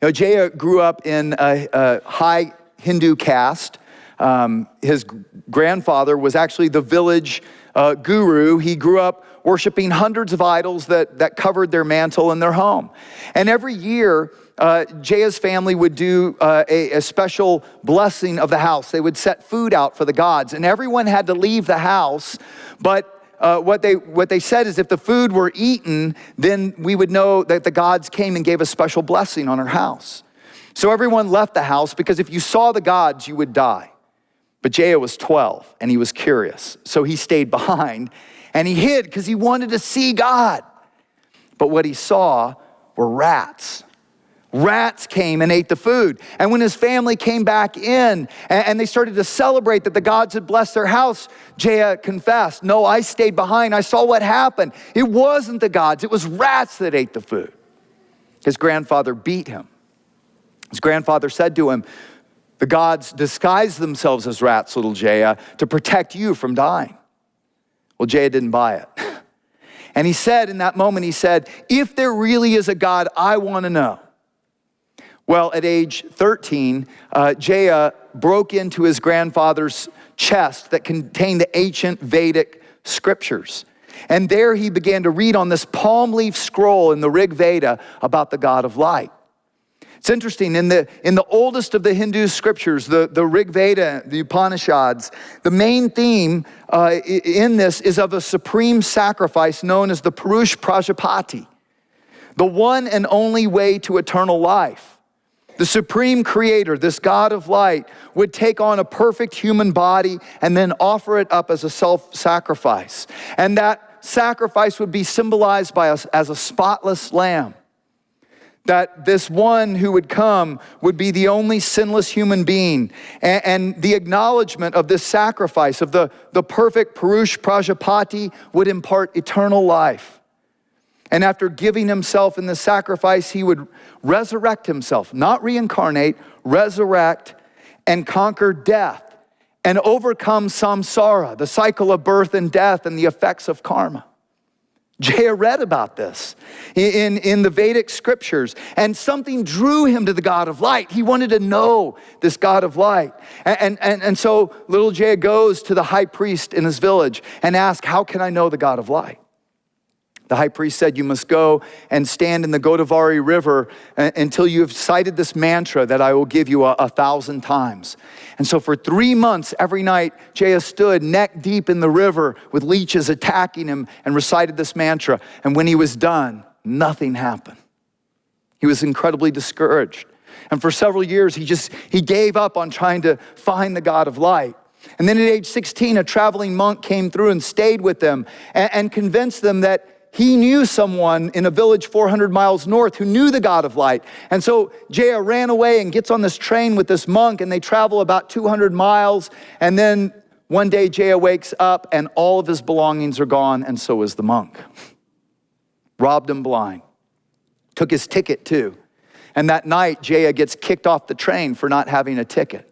Jaya grew up in a high Hindu caste. His grandfather was actually the village guru. He grew up worshiping hundreds of idols that covered their mantle in their home. And every year, Jaya's family would do a special blessing of the house. They would set food out for the gods, and everyone had to leave the house. But what they said is if the food were eaten, then we would know that the gods came and gave a special blessing on our house. So everyone left the house because if you saw the gods, you would die. But Jaya was 12 and he was curious. So he stayed behind and he hid because he wanted to see God. But what he saw were rats. Rats came and ate the food. And when his family came back in and they started to celebrate that the gods had blessed their house, Jaya confessed, no, I stayed behind. I saw what happened. It wasn't the gods. It was rats that ate the food. His grandfather beat him. His grandfather said to him, the gods disguised themselves as rats, little Jaya, to protect you from dying. Well, Jaya didn't buy it. And he said in that moment, he said, if there really is a God, I want to know. Well, at age 13, Jaya broke into his grandfather's chest that contained the ancient Vedic scriptures. And there he began to read on this palm leaf scroll in the Rig Veda about the God of light. It's interesting, in the oldest of the Hindu scriptures, the Rig Veda, the Upanishads, the main theme in this is of a supreme sacrifice known as the Purush Prajapati, the one and only way to eternal life. The supreme creator, this God of light, would take on a perfect human body and then offer it up as a self-sacrifice. And that sacrifice would be symbolized by us as a spotless lamb. That this one who would come would be the only sinless human being. And the acknowledgement of this sacrifice, of the perfect Purush Prajapati, would impart eternal life. And after giving himself in the sacrifice, he would resurrect himself, not reincarnate, resurrect and conquer death and overcome samsara, the cycle of birth and death and the effects of karma. Jaya read about this in the Vedic scriptures, and something drew him to the God of light. He wanted to know this God of light. And so little Jaya goes to the high priest in his village and asks, how can I know the God of light? The high priest said, you must go and stand in the Godavari River until you have cited this mantra that I will give you 1,000 times. And so for 3 months, every night, Jaya stood neck deep in the river with leeches attacking him and recited this mantra. And when he was done, nothing happened. He was incredibly discouraged. And for several years, he gave up on trying to find the God of light. And then at age 16, a traveling monk came through and stayed with them and convinced them that he knew someone in a village 400 miles north who knew the God of light. And so Jaya ran away and gets on this train with this monk, and they travel about 200 miles. And then one day Jaya wakes up and all of his belongings are gone, and so is the monk. Robbed him blind. Took his ticket too. And that night Jaya gets kicked off the train for not having a ticket.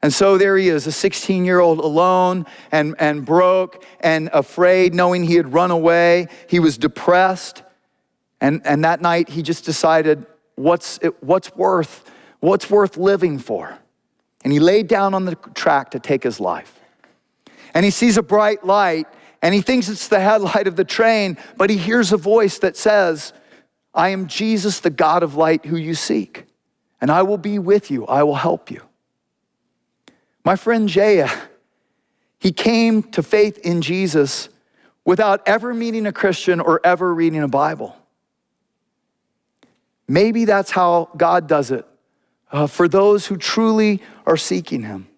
And so there he is, a 16-year-old alone and broke and afraid, knowing he had run away. He was depressed. And that night he just decided, what's worth living for? And he laid down on the track to take his life. And he sees a bright light and he thinks it's the headlight of the train, but he hears a voice that says, I am Jesus, the God of light who you seek, and I will be with you. I will help you. My friend Jaya, he came to faith in Jesus without ever meeting a Christian or ever reading a Bible. Maybe that's how God does it for those who truly are seeking him.